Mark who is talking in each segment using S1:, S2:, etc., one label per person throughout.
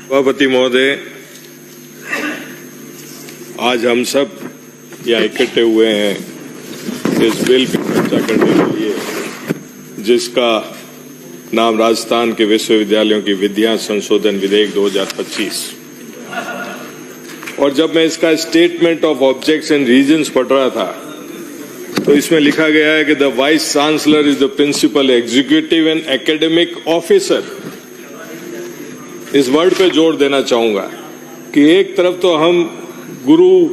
S1: सभापति महोदय, आज हम सब यहाँ इकट्ठे हुए हैं इस बिल की चर्चा करने के लिए, जिसका नाम राजस्थान के विश्वविद्यालयों की विधियां संशोधन विधेयक 2025। और जब मैं इसका statement of objects and reasons पढ़ रहा था तो इसमें लिखा गया है कि the vice chancellor is the principal executive and academic officer. इस वर्ड पे जोर देना चाहूंगा कि एक तरफ तो हम गुरु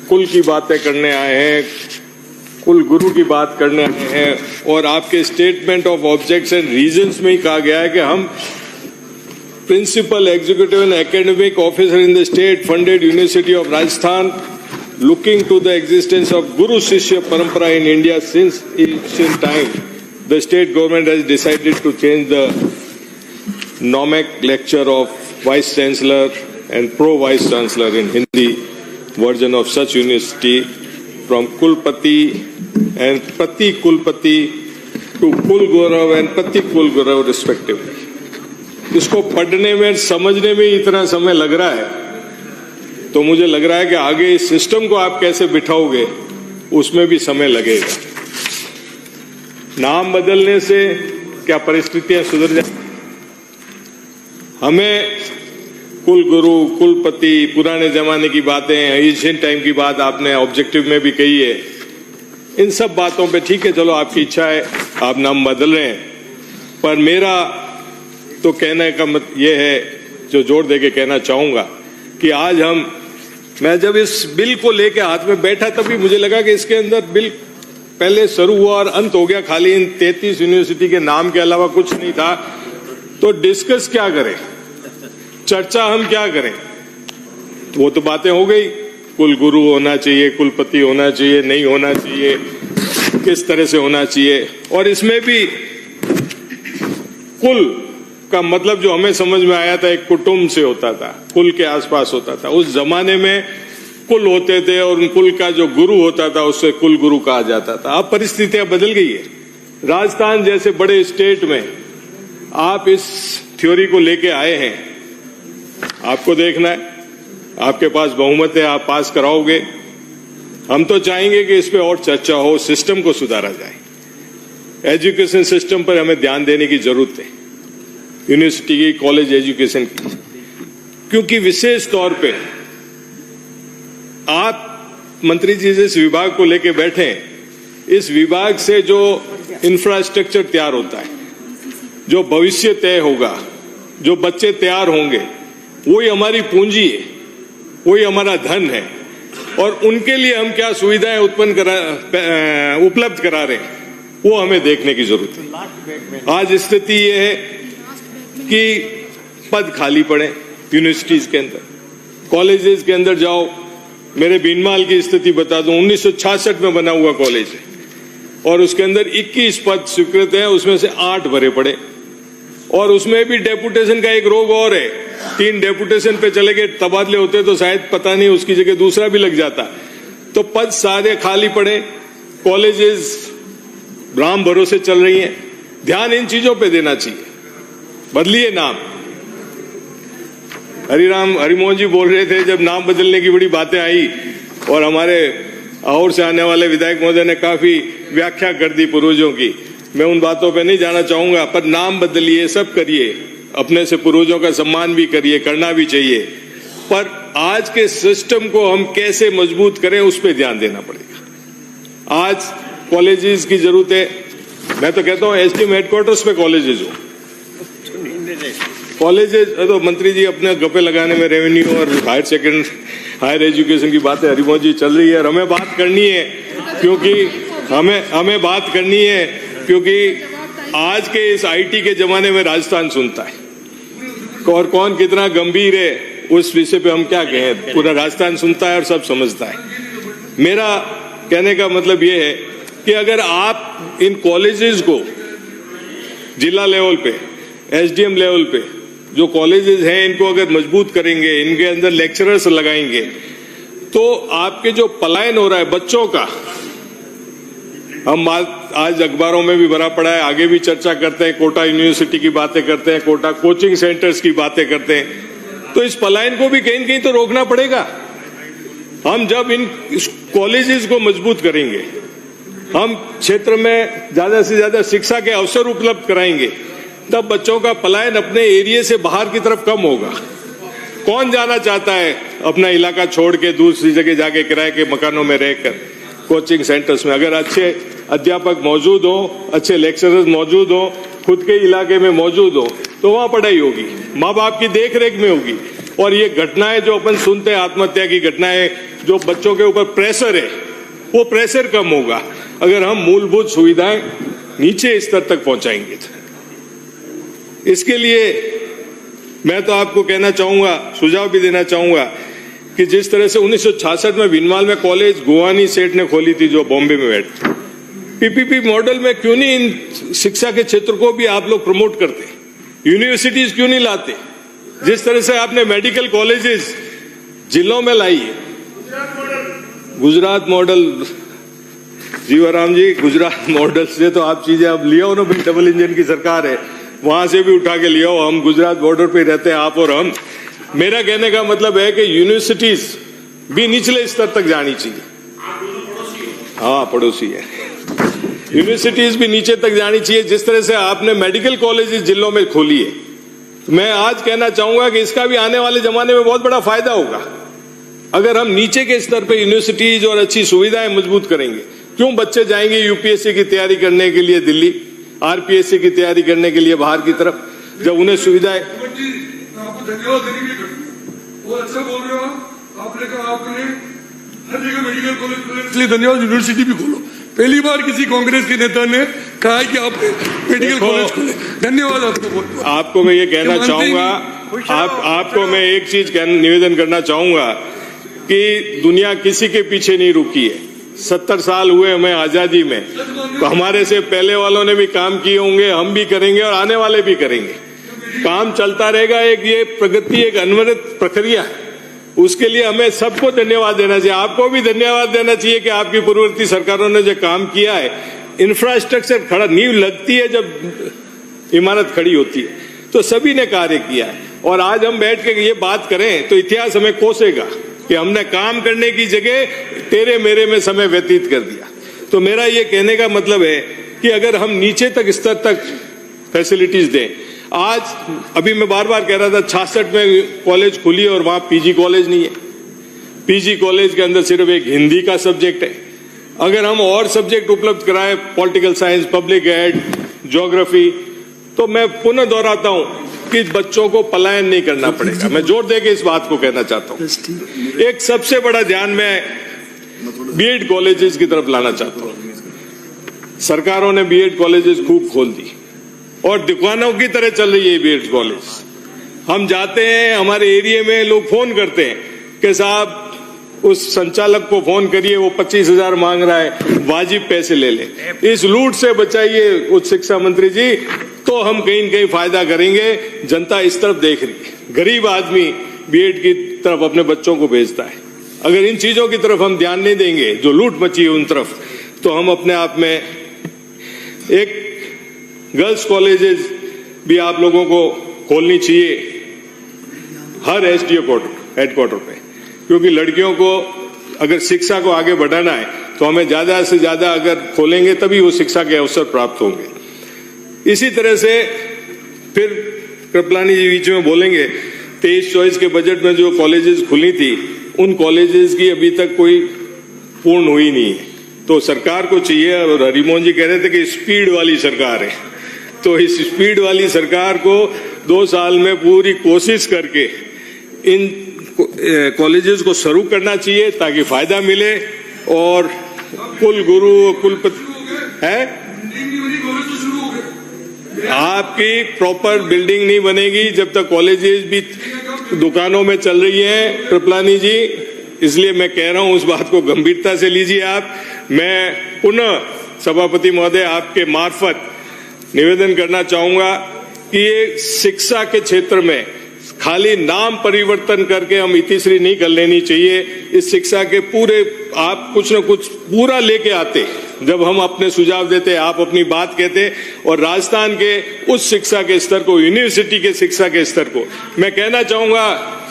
S1: कुल की बातें करने आए हैं, कुल गुरु की बात करने आए हैं, और आपके statement of objects and reasons में ही कहा गया है कि हम principal executive and academic officer in the state funded university of Rajasthan looking to the existence of Guru Shishya Parampara in India since ancient time, the state government has decided to change the nomenclature of Vice Chancellor and Pro Vice Chancellor in Hindi version of such university from Kulpati and Prati Kulpati to Kul Gaurav and Prati Kul Gaurav respectively. इसको पढ़ने में समझने में इतना समय लग रहा है तो मुझे लग रहा है कि आगे इस सिस्टम को आप कैसे बिठाओगे उसमें भी समय लगेगा। नाम बदलने से क्या परिस्थितियां सुधर जाए? हमें कुल गुरु, कुलपति, पुराने जमाने की बातें, एशियन टाइम की बात आपने ऑब्जेक्टिव में भी कही है। इन सब बातों पे ठीक है, चलो आपकी इच्छा है, आप नाम बदल रहे हैं, पर मेरा तो कहने का मत ये है, जो जोर देके कहना चाहूंगा कि आज मैं जब इस बिल को लेके हाथ में बैठा तभी मुझे लगा कि इसके अंदर बिल पहले शुरू हुआ और अंत हो गया, खाली इन 33 यूनिवर्सिटी के नाम के अलावा कुछ नहीं था। तो डिस्कस क्या करें, चर्चा हम क्या करें? वो तो बातें हो गई, कुल गुरु होना चाहिए, कुलपति होना चाहिए, नहीं होना चाहिए, किस तरह से होना चाहिए। और इसमें भी कुल का मतलब जो हमें समझ में आया था एक कुटुंब से होता था, कुल के आसपास होता था। उस जमाने में कुल होते थे और उन कुल का जो गुरु होता था उससे कुल गुरु कहा जाता था। अब परिस्थितियां बदल गई है। राजस्थान जैसे बड़े स्टेट में आप इस थ्योरी को लेके आए हैं, आपको देखना है, आपके पास बहुमत है, आप पास कराओगे। हम तो चाहेंगे कि इस पे और चर्चा हो, सिस्टम को सुधारा जाए। एजुकेशन सिस्टम पर हमें ध्यान देने की जरूरत है, यूनिवर्सिटी की, कॉलेज एजुकेशन की, क्योंकि विशेष तौर पे आप मंत्री जी जिस विभाग को लेके बैठे, इस विभाग से जो इंफ्रास्ट्रक्चर तैयार होता है, जो भविष्य तय होगा, जो बच्चे तैयार होंगे, वही हमारी पूंजी है, वही हमारा धन है, और उनके लिए हम क्या सुविधाएं उपलब्ध करा रहे हैं वो हमें देखने की जरूरत है। आज स्थिति ये है कि पद खाली पड़े यूनिवर्सिटीज के अंदर, कॉलेजेस के अंदर जाओ। मेरे बीनमाल की स्थिति बता दूं, 1966 में बना हुआ कॉलेज है और उसके अंदर 21 पद स्वीकृत हैं, उसमें से 8 भरे पड़े, और उसमें भी डेपुटेशन का एक रोग और है। 3 डेपुटेशन पे चले गए, तबादले होते तो शायद पता नहीं उसकी जगह दूसरा भी लग जाता। तो पद सारे खाली पड़े, कॉलेजेस राम भरोसे चल रही हैं। ध्यान इन चीजों पे देना चाहिए, बदलिए नाम। हरिमोहन जी बोल रहे थे जब नाम बदलने की बड़ी बातें आई, और हमारे और से आने वाले विधायक महोदय ने काफी व्याख्या कर दी पूर्वजों की। मैं उन बातों पे नहीं जाना चाहूंगा, पर नाम बदलिए, सब करिए, अपने से पूर्वजों का सम्मान भी करिए, करना भी चाहिए, पर आज के सिस्टम को हम कैसे मजबूत करें उस पर ध्यान देना पड़ेगा। आज कॉलेजेस की जरूरत है। मैं तो कहता हूँ एसडीएम हेडक्वार्टर्स पे कॉलेजेस हो, कॉलेजेस तो मंत्री जी अपने गप्पे लगाने में रेवेन्यू और हायर एजुकेशन की बातें हरिमोहन जी चल रही है, और हमें बात करनी है, क्योंकि हमें बात करनी है, क्योंकि आज के इस आईटी के जमाने में राजस्थान सुनता है, और कौन कितना गंभीर है उस विषय पे हम क्या कहें, पूरा राजस्थान सुनता है और सब समझता है। मेरा कहने का मतलब ये है कि अगर आप इन कॉलेजेस को जिला लेवल पे, एसडीएम लेवल पे जो कॉलेजेस हैं, इनको अगर मजबूत करेंगे, इनके अंदर लेक्चरर्स लगाएंगे, तो आपके जो पलायन हो रहा है बच्चों का, आज अखबारों में भी भरा पड़ा है, आगे भी चर्चा करते हैं, कोटा यूनिवर्सिटी की बातें करते हैं, कोटा कोचिंग सेंटर्स की बातें करते हैं। तो इस पलायन को भी कहीं न कहीं तो रोकना पड़ेगा। हम जब इन कॉलेजेस को मजबूत करेंगे, हम क्षेत्र में ज्यादा से ज्यादा शिक्षा के अवसर उपलब्ध कराएंगे, तब बच्चों का पलायन अपने एरिया से बाहर की तरफ कम होगा। कौन जाना चाहता है अपना इलाका छोड़ के दूसरी जगह जाके किराए के मकानों में रहकर कोचिंग सेंटर्स में? अगर अच्छे अध्यापक मौजूद हो, अच्छे लेक्चरर्स मौजूद हो, खुद के इलाके में मौजूद हो, तो वहां पढ़ाई होगी, माँ बाप की देख रेख में होगी। और ये घटनाएं जो अपन सुनते हैं, आत्महत्या की घटनाएं, जो बच्चों के ऊपर प्रेशर है, वो प्रेशर कम होगा अगर हम मूलभूत सुविधाएं नीचे स्तर तक पहुंचाएंगे। इसके लिए मैं तो आपको कहना चाहूंगा, सुझाव भी देना चाहूंगा कि जिस तरह से 1966 में भीनमाल में कॉलेज गोवानी सेठ ने खोली थी, जो बॉम्बे में बैठ, पीपीपी मॉडल में क्यों नहीं इन शिक्षा के क्षेत्र को भी आप लोग प्रमोट करते? यूनिवर्सिटीज क्यों नहीं लाते? जिस तरह से आपने मेडिकल कॉलेजेस जिलों में लाई है, गुजरात मॉडल, जीवाराम जी, गुजरात मॉडल से तो आप चीजें अब लिया हो ना, डबल इंजन की सरकार है, वहां से भी उठा के लिया हो। हम गुजरात बॉर्डर पे रहते हैं, आप और हम। मेरा कहने का मतलब है कि यूनिवर्सिटीज भी निचले स्तर तक जानी चाहिए। हाँ, पड़ोसी है। यूनिवर्सिटीज भी नीचे तक जानी चाहिए। जिस तरह से आपने मेडिकल कॉलेजेस जिलों में खोली है, मैं आज कहना चाहूंगा कि इसका भी आने वाले जमाने में बहुत बड़ा फायदा होगा अगर हम नीचे के स्तर पे यूनिवर्सिटीज और अच्छी सुविधाएं मजबूत करेंगे। क्यों बच्चे जाएंगे यूपीएससी की तैयारी करने के लिए दिल्ली, आरपीएससी की तैयारी करने के लिए बाहर की तरफ, जब उन्हें सुविधाएं।
S2: आपको धन्यवाद देने के लिए बहुत अच्छा बोल रहे हो। आपने कहा आपने हर जगह मेडिकल कॉलेज खोले, इसलिए धन्यवाद। यूनिवर्सिटी भी खोलो। पहली बार किसी कांग्रेस के नेता ने कहा है कि आपने मेडिकल कॉलेज खोले, धन्यवाद आपको।
S1: आपको मैं ये कहना चाहूंगा, आपको मैं एक चीज निवेदन करना चाहूंगा कि दुनिया किसी के पीछे नहीं रुकी है। 70 साल हुए हमें आजादी में, तो हमारे से पहले वालों ने भी काम किए होंगे, हम भी करेंगे और आने वाले भी करेंगे। काम चलता रहेगा। एक ये प्रगति एक अनवरत प्रक्रिया है, उसके लिए हमें सबको धन्यवाद देना चाहिए। आपको भी धन्यवाद देना चाहिए कि आपकी पूर्ववर्ती सरकारों ने जो काम किया है, इंफ्रास्ट्रक्चर खड़ा, नींव लगती है जब इमारत खड़ी होती है, तो सभी ने कार्य किया है। और आज हम बैठ के ये बात करें तो इतिहास हमें कोसेगा कि हमने काम करने की जगह तेरे मेरे में समय व्यतीत कर दिया। तो मेरा ये कहने का मतलब है कि अगर हम नीचे तक स्तर तक फैसिलिटीज दें। आज अभी मैं बार बार कह रहा था, 66 में कॉलेज खुली और वहां पीजी कॉलेज नहीं है। पीजी कॉलेज के अंदर सिर्फ एक हिंदी का सब्जेक्ट है। अगर हम और सब्जेक्ट उपलब्ध कराएं, political science, public ad, geography, तो मैं पुनः दोहराता हूं कि बच्चों को पलायन नहीं करना पड़ेगा। मैं जोर देके इस बात को कहना चाहता हूं। एक सबसे बड़ा ध्यान मैं बीएड कॉलेजेस की तरफ लाना चाहता हूं। सरकारों ने बीएड कॉलेजेस खूब खोल दी और दुकानों की तरह चल रही है बीएड कॉलेज। हम जाते हैं, हमारे एरिया में लोग फोन करते हैं कि साहब उस संचालक को फोन करिए, वो 25,000 मांग रहा है, वाजिब पैसे ले ले। इस लूट से बचाइए उच्च शिक्षा मंत्री जी, तो हम कहीं न कहीं फायदा करेंगे। जनता इस तरफ देख रही है, गरीब आदमी बीएड की तरफ अपने बच्चों को भेजता है। अगर इन चीजों की तरफ हम ध्यान नहीं देंगे, जो लूट मची है उन तरफ, तो हम अपने आप में एक गर्ल्स कॉलेजेस भी आप लोगों को खोलनी चाहिए हर एसडीओ हेडक्वार्टर पे, क्योंकि लड़कियों को अगर शिक्षा को आगे बढ़ाना है तो हमें ज्यादा से ज्यादा अगर खोलेंगे तभी वो शिक्षा के अवसर प्राप्त होंगे। इसी तरह से फिर कृपलानी जी बीच में बोलेंगे, 23-24 के बजट में जो कॉलेजेस खुली थी, उन कॉलेजेस की अभी तक कोई पूर्ण हुई नहीं है। तो सरकार को चाहिए, और हरिमोहन जी कह रहे थे कि स्पीड वाली सरकार है, तो इस स्पीड वाली सरकार को 2 साल में पूरी कोशिश करके इन कॉलेजेस को शुरू करना चाहिए ताकि फायदा मिले। और कुल गुरु कुलपति है, आपकी प्रॉपर बिल्डिंग नहीं बनेगी जब तक कॉलेजेस भी दुकानों में चल रही हैं कृपलानी जी। इसलिए मैं कह रहा हूं, उस बात को गंभीरता से लीजिए आप। मैं पुनः सभापति महोदय आपके मार्फत निवेदन करना चाहूंगा कि ये शिक्षा के क्षेत्र में खाली नाम परिवर्तन करके हम इतिश्री नहीं कर लेनी चाहिए। इस शिक्षा के पूरे आप कुछ न कुछ पूरा लेके आते जब हम अपने सुझाव देते, आप अपनी बात कहते, और राजस्थान के उस शिक्षा के स्तर को, यूनिवर्सिटी के शिक्षा के स्तर को मैं कहना चाहूंगा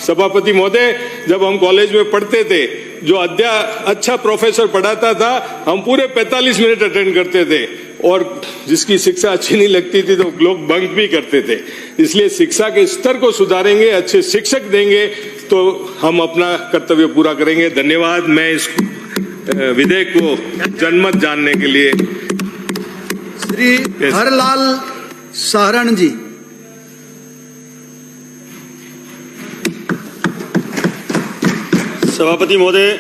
S1: सभापति महोदय, जब हम कॉलेज में पढ़ते थे, जो अच्छा प्रोफेसर पढ़ाता था, हम पूरे 45 मिनट अटेंड करते थे, और जिसकी शिक्षा अच्छी नहीं लगती थी तो लोग बंक भी करते थे। इसलिए शिक्षा के स्तर को सुधारेंगे, अच्छे शिक्षक देंगे तो हम अपना कर्तव्य पूरा करेंगे। धन्यवाद। मैं इस विधेयक को जनमत जानने के लिए
S3: श्री हरलाल सारण जी।
S4: सभापति महोदय,